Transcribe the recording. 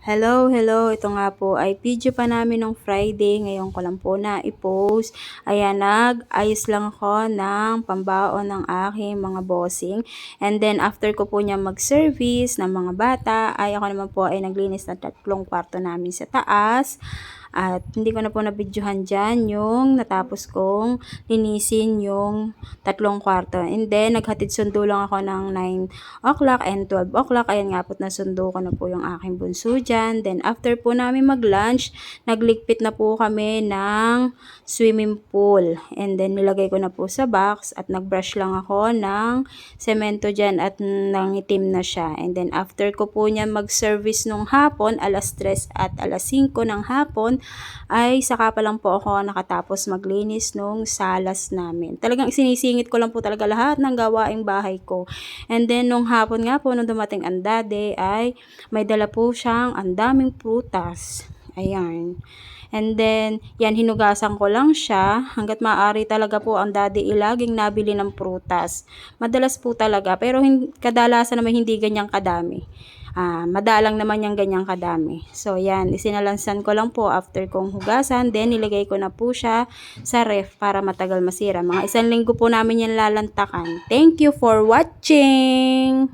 Hello, hello. Ito nga po ay video pa namin nung Friday. Ngayon ko lang po na i-post. Ayan, nag-ayos lang ako ng pambaon ng aking mga bossing. And then, after ko po niya mag-service ng mga bata, ay ako naman po ay naglinis ng 3 kwarto namin sa taas. At hindi ko na po nabidyohan dyan yung natapos kong linisin yung 3 kwarto. And then, naghatid sundo lang ako ng 9 o'clock and 12 o'clock. Ayan nga po, nasundo ko na po yung aking bunso dyan. Then, after po namin mag-lunch, nagligpit na po kami ng swimming pool. And then, nilagay ko na po sa box at nag-brush lang ako ng semento dyan at nangitim na siya. And then, after ko po niya mag-service nung hapon, alas 3 at alas 5 ng hapon, ay saka pa lang po ako nakatapos maglinis nung salas namin. Talagang sinisingit ko lang po talaga lahat ng gawaing bahay ko. And then, nung hapon nga po, nung dumating ang daddy, ay may dala po siyang ang daming prutas. Ayan. And then, yan, hinugasan ko lang siya. Hanggat maaari talaga po ang daddy ilaging nabili ng prutas. Madalas po talaga, pero kadalasan naman hindi ganyang kadami. Madalang naman yung ganyang kadami. So, yan, isinalansan ko lang po after kong hugasan. Then, nilagay ko na po siya sa ref para matagal masira. Mga 1 linggo po namin yan lalantakan. Thank you for watching!